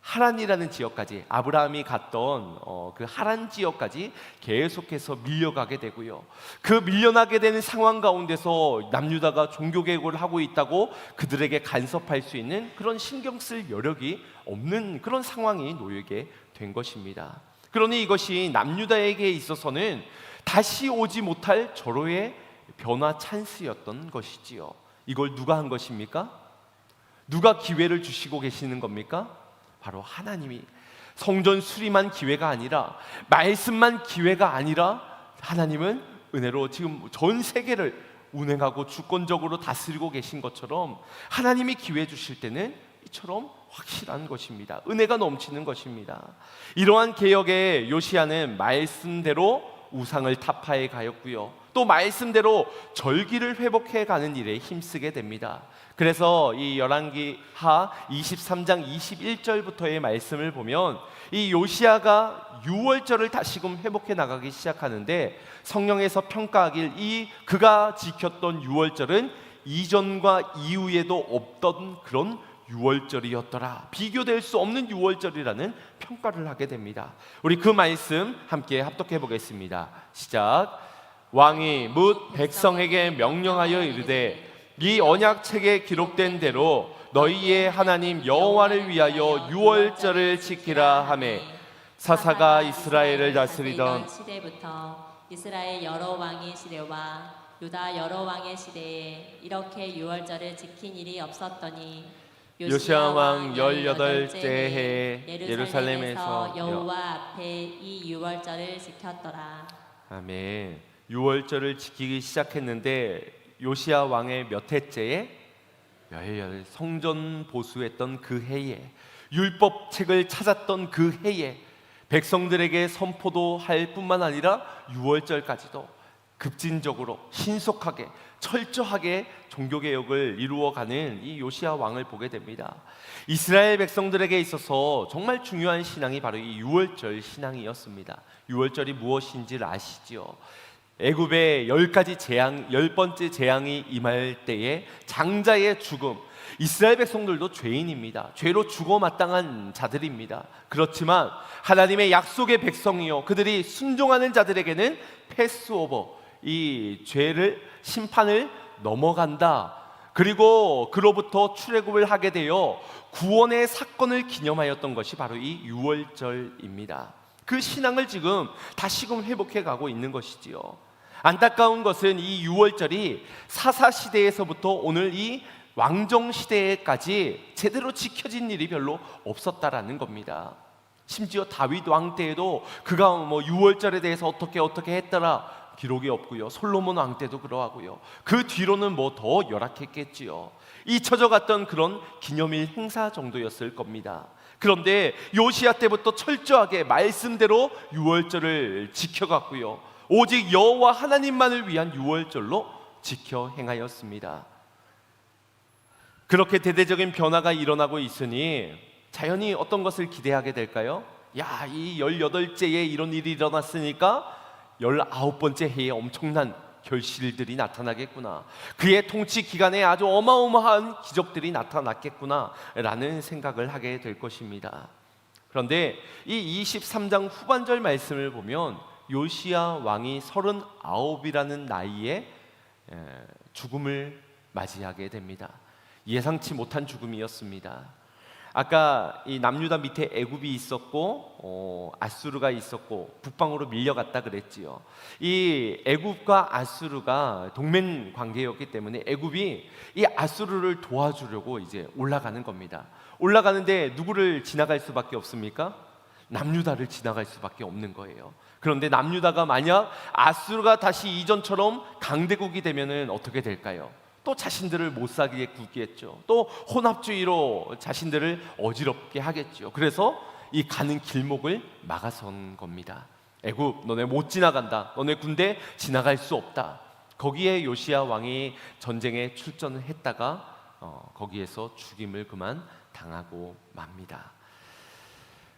Speaker 1: 하란이라는 지역까지 아브라함이 갔던 그 하란 지역까지 계속해서 밀려가게 되고요. 그 밀려나게 되는 상황 가운데서 남유다가 종교개혁을 하고 있다고 그들에게 간섭할 수 있는 그런 신경 쓸 여력이 없는 그런 상황이 놓이게 된 것입니다. 그러니 이것이 남유다에게 있어서는 다시 오지 못할 절호의 변화 찬스였던 것이지요. 이걸 누가 한 것입니까? 누가 기회를 주시고 계시는 겁니까? 바로 하나님이. 성전 수리만 기회가 아니라 말씀만 기회가 아니라 하나님은 은혜로 지금 전 세계를 운행하고 주권적으로 다스리고 계신 것처럼 하나님이 기회 주실 때는 이처럼 확실한 것입니다. 은혜가 넘치는 것입니다. 이러한 개혁에 요시야는 말씀대로 우상을 타파해 가였고요. 또 말씀대로 절기를 회복해 가는 일에 힘쓰게 됩니다. 그래서 이 열왕기하 23장 21절부터의 말씀을 보면 이 요시야가 유월절을 다시금 회복해 나가기 시작하는데 성령에서 평가하길 그가 지켰던 유월절은 이전과 이후에도 없던 그런 유월절이었더라. 비교될 수 없는 유월절이라는 평가를 하게 됩니다. 우리 그 말씀 함께 합독해 보겠습니다. 시작. 왕이 뭇 백성에게 명령하여 이르되 이 언약책에 기록된 대로 너희의 하나님 여호와를 위하여 유월절을 지키라 하매 사사가 이스라엘을 다스리던
Speaker 2: 시대부터 이스라엘 여러 왕의 시대와 유다 여러 왕의 시대에 이렇게 유월절을 지킨 일이 없었더니
Speaker 1: 요시야 왕 18째 해에 예루살렘에서
Speaker 2: 여호와 앞에 이 유월절을 지켰더라.
Speaker 1: 아멘. 유월절을 지키기 시작했는데 요시야 왕의 몇 해째에 성전 보수했던 그 해에 율법책을 찾았던 그 해에 백성들에게 선포도 할 뿐만 아니라 유월절까지도 급진적으로 신속하게 철저하게 종교개혁을 이루어가는 이 요시야 왕을 보게 됩니다. 이스라엘 백성들에게 있어서 정말 중요한 신앙이 바로 이 유월절 신앙이었습니다. 유월절이 무엇인지를 아시죠? 애굽의 10번째 재앙이 임할 때에 장자의 죽음. 이스라엘 백성들도 죄인입니다. 죄로 죽어 마땅한 자들입니다. 그렇지만 하나님의 약속의 백성이요 그들이 순종하는 자들에게는 패스오버, 이 죄를 심판을 넘어간다. 그리고 그로부터 출애굽을 하게 되어 구원의 사건을 기념하였던 것이 바로 이 유월절입니다. 그 신앙을 지금 다시금 회복해 가고 있는 것이지요. 안타까운 것은 이 유월절이 사사시대에서부터 오늘 이 왕정시대까지 제대로 지켜진 일이 별로 없었다라는 겁니다. 심지어 다윗 왕 때에도 그가 유월절에 대해서 어떻게 했더라 기록이 없고요. 솔로몬 왕 때도 그러하고요. 그 뒤로는 더 열악했겠지요. 잊혀져 갔던 그런 기념일 행사 정도였을 겁니다. 그런데 요시야 때부터 철저하게 말씀대로 유월절을 지켜갔고요. 오직 여호와 하나님만을 위한 유월절로 지켜 행하였습니다. 그렇게 대대적인 변화가 일어나고 있으니 자연히 어떤 것을 기대하게 될까요? 야, 이 18제에 이런 일이 일어났으니까 19번째 해에 엄청난 결실들이 나타나겠구나. 그의 통치 기간에 아주 어마어마한 기적들이 나타났겠구나 라는 생각을 하게 될 것입니다. 그런데 이 23장 후반절 말씀을 보면 요시야 왕이 39이라는 나이에 죽음을 맞이하게 됩니다. 예상치 못한 죽음이었습니다. 아까 이 남유다 밑에 애굽이 있었고 아수르가 있었고 북방으로 밀려갔다 그랬지요. 이 애굽과 아수르가 동맹 관계였기 때문에 애굽이 이 아수르를 도와주려고 이제 올라가는 겁니다. 올라가는데 누구를 지나갈 수밖에 없습니까? 남유다를 지나갈 수밖에 없는 거예요. 그런데 남유다가 만약 아수르가 다시 이전처럼 강대국이 되면은 어떻게 될까요? 또 자신들을 못 살게 굴겠죠. 또 혼합주의로 자신들을 어지럽게 하겠죠. 그래서 이 가는 길목을 막아선 겁니다. 애굽 너네 못 지나간다. 너네 군대 지나갈 수 없다. 거기에 요시야 왕이 전쟁에 출전을 했다가 거기에서 죽임을 그만 당하고 맙니다.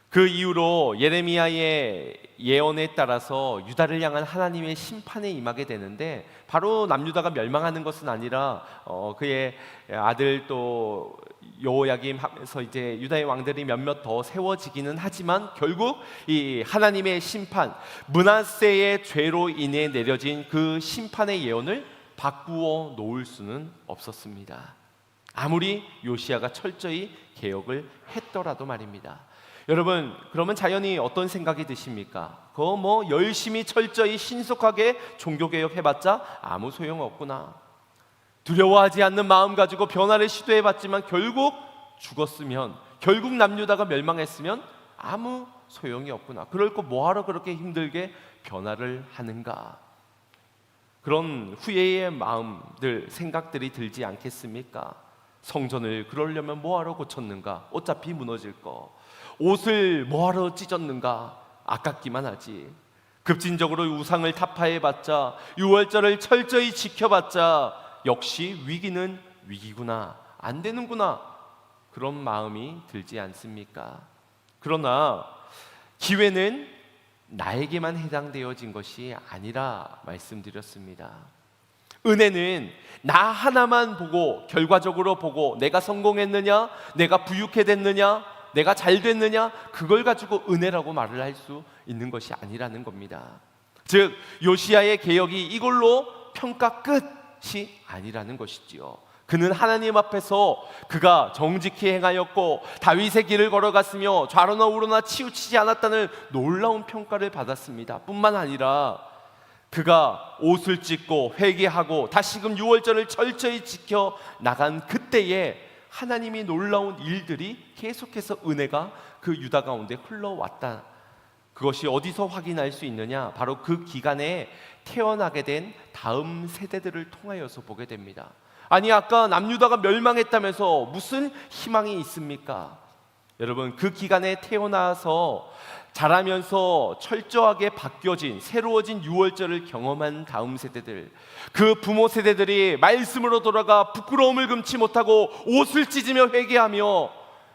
Speaker 1: 그 이후로 예레미야의 예언에 따라서 유다를 향한 하나님의 심판에 임하게 되는데 바로 남유다가 멸망하는 것은 아니라 그의 아들 또 여호야김 하면서 이제 유다의 왕들이 몇몇 더 세워지기는 하지만 결국 이 하나님의 심판 므낫세의 죄로 인해 내려진 그 심판의 예언을 바꾸어 놓을 수는 없었습니다. 아무리 요시야가 철저히 개혁을 했더라도 말입니다. 여러분, 그러면 자연히 어떤 생각이 드십니까? 그거 열심히 철저히 신속하게 종교개혁 해봤자 아무 소용없구나. 두려워하지 않는 마음 가지고 변화를 시도해봤지만 결국 죽었으면, 결국 남유다가 멸망했으면 아무 소용이 없구나. 그럴 거 뭐하러 그렇게 힘들게 변화를 하는가? 그런 후회의 마음들, 생각들이 들지 않겠습니까? 성전을 그러려면 뭐하러 고쳤는가? 어차피 무너질 거. 옷을 뭐하러 찢었는가? 아깝기만 하지. 급진적으로 우상을 타파해봤자, 유월절을 철저히 지켜봤자 역시 위기는 위기구나, 안 되는구나, 그런 마음이 들지 않습니까? 그러나 기회는 나에게만 해당되어진 것이 아니라 말씀드렸습니다. 은혜는 나 하나만 보고, 결과적으로 보고 내가 성공했느냐, 내가 부유케 됐느냐, 내가 잘 됐느냐, 그걸 가지고 은혜라고 말을 할 수 있는 것이 아니라는 겁니다. 즉 요시야의 개혁이 이걸로 평가 끝이 아니라는 것이지요. 그는 하나님 앞에서 그가 정직히 행하였고 다윗의 길을 걸어갔으며 좌로나 우로나 치우치지 않았다는 놀라운 평가를 받았습니다. 뿐만 아니라 그가 옷을 찢고 회개하고 다시금 유월절을 철저히 지켜 나간 그때에 하나님이 놀라운 일들이 계속해서 은혜가 그 유다 가운데 흘러왔다. 그것이 어디서 확인할 수 있느냐? 바로 그 기간에 태어나게 된 다음 세대들을 통하여서 보게 됩니다. 아니, 아까 남유다가 멸망했다면서 무슨 희망이 있습니까? 여러분, 그 기간에 태어나서 자라면서 철저하게 바뀌어진, 새로워진 유월절을 경험한 다음 세대들, 그 부모 세대들이 말씀으로 돌아가 부끄러움을 금치 못하고 옷을 찢으며 회개하며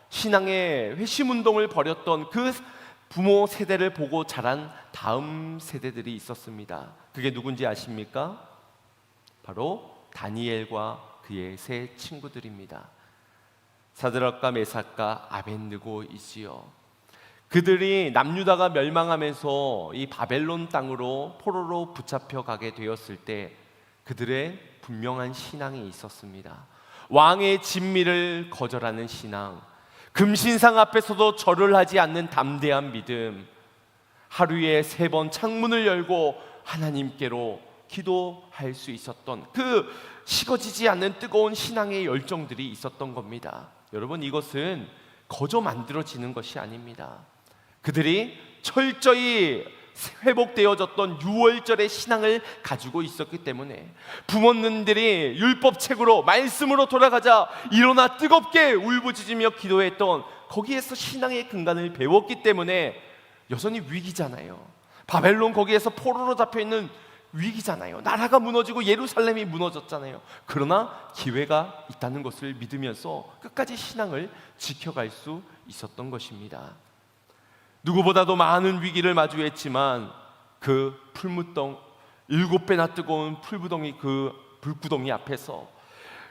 Speaker 1: 신앙의 회심운동을 벌였던 그 부모 세대를 보고 자란 다음 세대들이 있었습니다. 그게 누군지 아십니까? 바로 다니엘과 그의 세 친구들입니다. 사드락과 메삭과 아벳느고이지요. 그들이 남유다가 멸망하면서 이 바벨론 땅으로 포로로 붙잡혀 가게 되었을 때 그들의 분명한 신앙이 있었습니다. 왕의 진미를 거절하는 신앙, 금신상 앞에서도 절을 하지 않는 담대한 믿음, 하루에 3번 창문을 열고 하나님께로 기도할 수 있었던 그 식어지지 않는 뜨거운 신앙의 열정들이 있었던 겁니다. 여러분, 이것은 거저 만들어지는 것이 아닙니다. 그들이 철저히 회복되어졌던 유월절의 신앙을 가지고 있었기 때문에 부모님들이 율법책으로 말씀으로 돌아가자 일어나 뜨겁게 울부짖으며 기도했던 거기에서 신앙의 근간을 배웠기 때문에 여전히 위기잖아요. 바벨론 거기에서 포로로 잡혀있는 위기잖아요. 나라가 무너지고 예루살렘이 무너졌잖아요. 그러나 기회가 있다는 것을 믿으면서 끝까지 신앙을 지켜갈 수 있었던 것입니다. 누구보다도 많은 위기를 마주했지만 그 풀무덩 7배나 뜨거운 풀무덩이 그 불구덩이 앞에서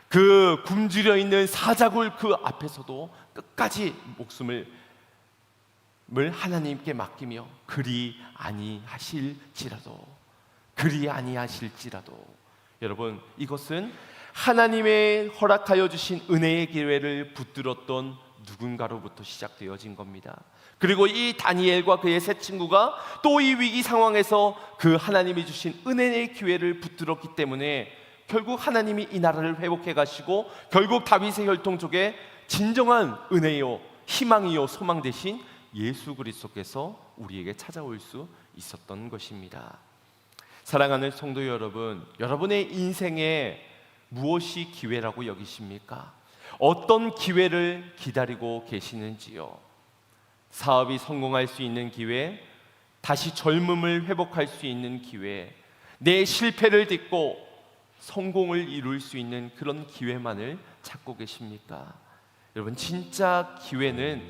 Speaker 1: 그 굶주려 있는 사자굴 그 앞에서도 끝까지 목숨을 하나님께 맡기며 그리 아니하실지라도 여러분, 이것은 하나님의 허락하여 주신 은혜의 기회를 붙들었던 누군가로부터 시작되어진 겁니다. 그리고 이 다니엘과 그의 세 친구가 또 이 위기 상황에서 그 하나님이 주신 은혜의 기회를 붙들었기 때문에 결국 하나님이 이 나라를 회복해 가시고 결국 다윗의 혈통 쪽에 진정한 은혜요 희망이요 소망 되신 예수 그리스도께서 우리에게 찾아올 수 있었던 것입니다. 사랑하는 성도 여러분, 여러분의 인생에 무엇이 기회라고 여기십니까? 어떤 기회를 기다리고 계시는지요? 사업이 성공할 수 있는 기회, 다시 젊음을 회복할 수 있는 기회, 내 실패를 딛고 성공을 이룰 수 있는 그런 기회만을 찾고 계십니까? 여러분, 진짜 기회는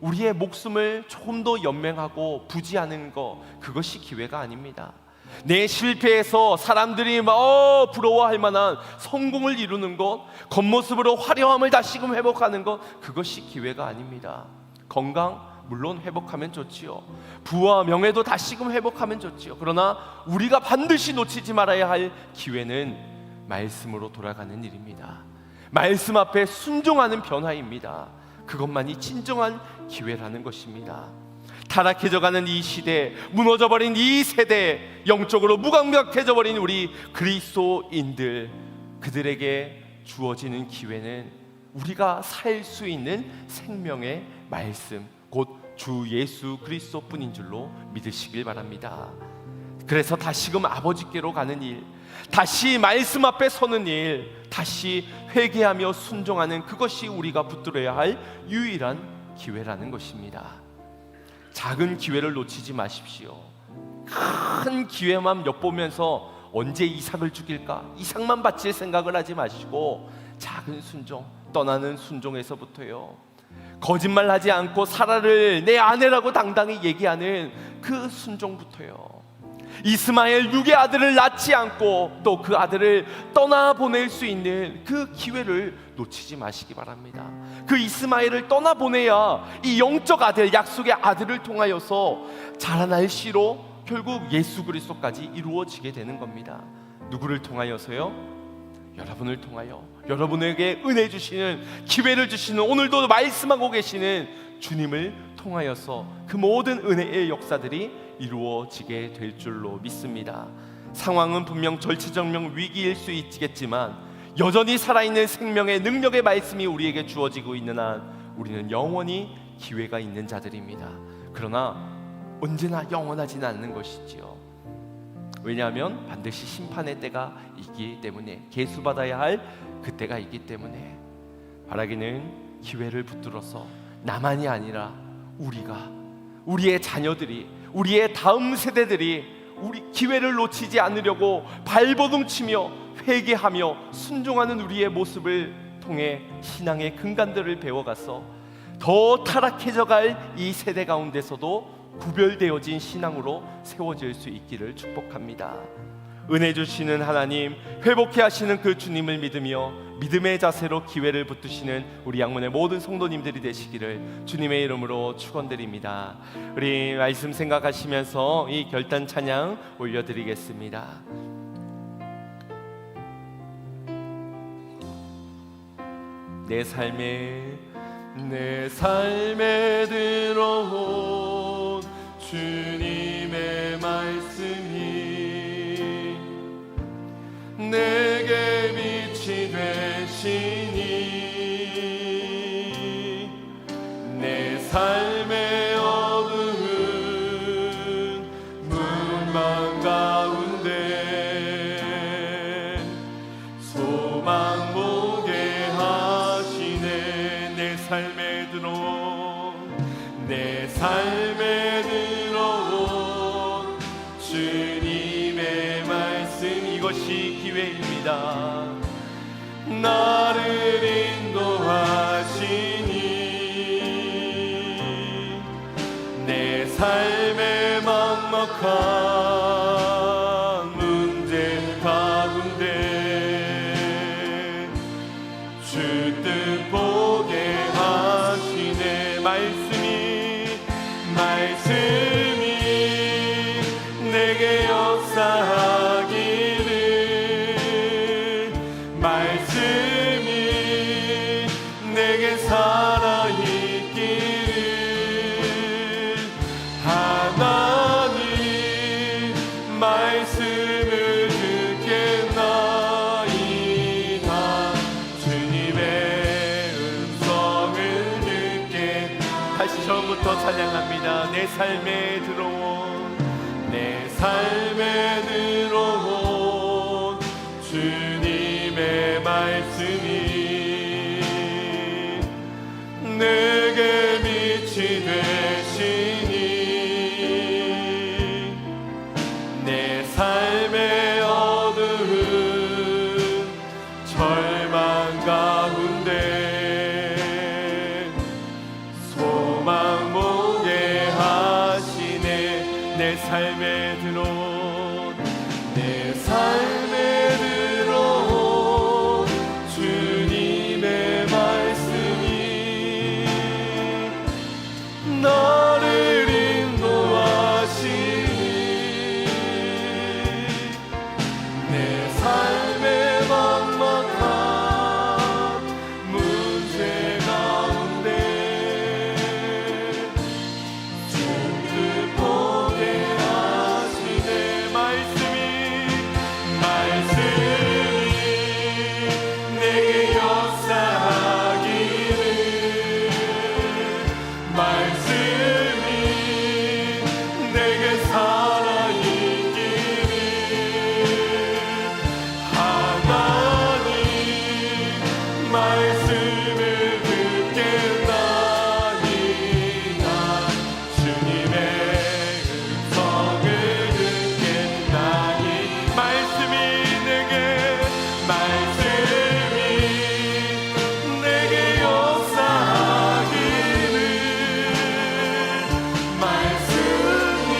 Speaker 1: 우리의 목숨을 조금 더 연명하고 부지하는 것, 그것이 기회가 아닙니다. 내 실패에서 사람들이 부러워할 만한 성공을 이루는 것, 겉모습으로 화려함을 다시금 회복하는 것, 그것이 기회가 아닙니다. 건강 물론 회복하면 좋지요. 부와 명예도 다시금 회복하면 좋지요. 그러나 우리가 반드시 놓치지 말아야 할 기회는 말씀으로 돌아가는 일입니다. 말씀 앞에 순종하는 변화입니다. 그것만이 진정한 기회라는 것입니다. 타락해져가는 이 시대, 무너져버린 이 세대, 영적으로 무감각해져버린 우리 그리스도인들, 그들에게 주어지는 기회는 우리가 살 수 있는 생명의 말씀, 곧 주 예수 그리스도뿐인 줄로 믿으시길 바랍니다. 그래서 다시금 아버지께로 가는 일, 다시 말씀 앞에 서는 일, 다시 회개하며 순종하는 그것이 우리가 붙들어야 할 유일한 기회라는 것입니다. 작은 기회를 놓치지 마십시오. 큰 기회만 엿보면서 언제 이삭을 죽일까, 이삭만 바칠 생각을 하지 마시고 작은 순종, 떠나는 순종에서부터요, 거짓말하지 않고 사라를 내 아내라고 당당히 얘기하는 그 순종부터요, 이스마엘 6의 아들을 낳지 않고 또 그 아들을 떠나보낼 수 있는 그 기회를 놓치지 마시기 바랍니다. 그 이스마엘을 떠나보내야 이 영적 아들, 약속의 아들을 통하여서 자라날 씨로 결국 예수 그리스도까지 이루어지게 되는 겁니다. 누구를 통하여서요? 여러분을 통하여, 여러분에게 은혜 주시는, 기회를 주시는, 오늘도 말씀하고 계시는 주님을 통하여서 그 모든 은혜의 역사들이 이루어지게 될 줄로 믿습니다. 상황은 분명 절체절명 위기일 수 있겠지만 여전히 살아있는 생명의 능력의 말씀이 우리에게 주어지고 있는 한 우리는 영원히 기회가 있는 자들입니다. 그러나 언제나 영원하지는 않는 것이지요. 왜냐하면 반드시 심판의 때가 있기 때문에, 계수받아야 할 그때가 있기 때문에 바라기는 기회를 붙들어서 나만이 아니라 우리의 자녀들이, 우리의 다음 세대들이 우리 기회를 놓치지 않으려고 발버둥치며 회개하며 순종하는 우리의 모습을 통해 신앙의 근간들을 배워가서 더 타락해져갈 이 세대 가운데서도 구별되어진 신앙으로 세워질 수 있기를 축복합니다. 은혜 주시는 하나님, 회복해 하시는 그 주님을 믿으며 믿음의 자세로 기회를 붙드시는 우리 양문의 모든 성도님들이 되시기를 주님의 이름으로 축원드립니다. 우리 말씀 생각하시면서 이 결단 찬양 올려드리겠습니다. 내 삶에 들어온 주님의 말씀이 내게 빛이 되시니 내 삶의 어두운 문망 가운데 소망 보게 하시네. 내 삶에 들어온 주님의 말씀, 이것이 기회입니다. 나를 인도하시니 내 삶의 막막한 문제 가운데 주 뜻 보게 하시네. 말씀이 내게 역사하기를, 말씀이 내게 살아있기를, 하나님 말씀을 듣겠나이다. 주님의 음성을 듣게. 다시 처음부터 찬양합니다. 내 삶에 들어온 주님의 말씀이 내게 빛이 되시니 내 삶의 어두운 절망 가운데 소망 보게 하시네. 내 삶에 들어온 주님의 말씀이 나를 인도하시니 내 삶의 막막한 문제 가운데 주 뜻 보게 하시네. 말씀이 내게 역사하기를, 말씀이 내게 살아있기를, 하나님 말씀을 듣겠나이다. 주님의 음성을 듣겠나이다. 말씀이 내게 역사하기를, 말씀이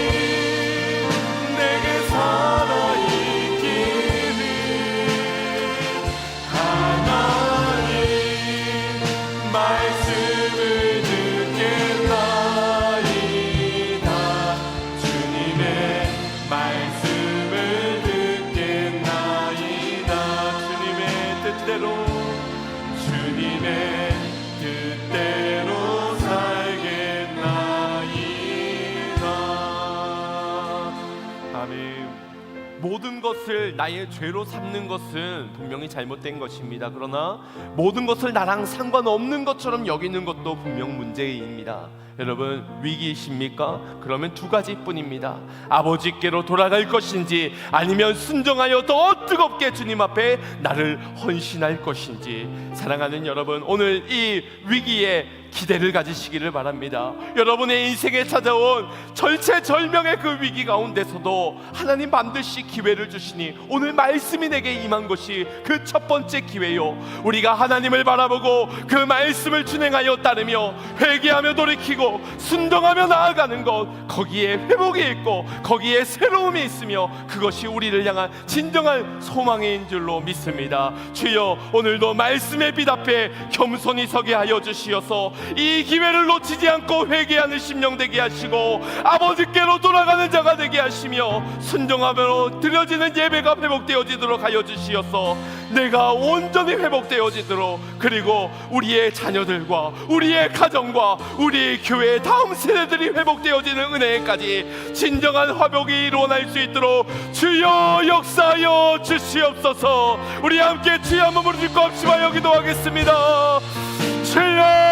Speaker 1: 내게 살아있기를, 하나님 말씀을 듣겠나이다. 주님의 말씀을 듣겠나이다. 주님의 뜻대로 살겠나이다. 아멘. 모든 것을 나의 죄로 삼는 것은 분명히 잘못된 것입니다. 그러나 모든 것을 나랑 상관없는 것처럼 여기는 것도 분명 문제입니다. 여러분, 위기이십니까? 그러면 두 가지뿐입니다. 아버지께로 돌아갈 것인지, 아니면 순종하여 더 뜨겁게 주님 앞에 나를 헌신할 것인지. 사랑하는 여러분, 오늘 이 위기에 기대를 가지시기를 바랍니다. 여러분의 인생에 찾아온 절체절명의 그 위기 가운데서도 하나님 반드시 기회를 주시니 오늘 말씀이 내게 임한 것이 그 첫 번째 기회요. 우리가 하나님을 바라보고 그 말씀을 준행하여 따르며 회개하며 돌이키고 순종하며 나아가는 것, 거기에 회복이 있고 거기에 새로움이 있으며 그것이 우리를 향한 진정한 소망인 줄로 믿습니다. 주여, 오늘도 말씀의 빛 앞에 겸손히 서게 하여 주시어서 이 기회를 놓치지 않고 회개하는 심령 되게 하시고 아버지께로 돌아가는 자가 되게 하시며 순종하며 드려지는 예배가 회복되어지도록 하여 주시옵소서. 내가 온전히 회복되어지도록, 그리고 우리의 자녀들과 우리의 가정과 우리 교회의 다음 세대들이 회복되어지는 은혜까지 진정한 회복이 일어날 수 있도록 주여 역사하여 주시옵소서. 우리 함께 주여 한번 부르짖고 합시다. 기도하겠습니다. 주여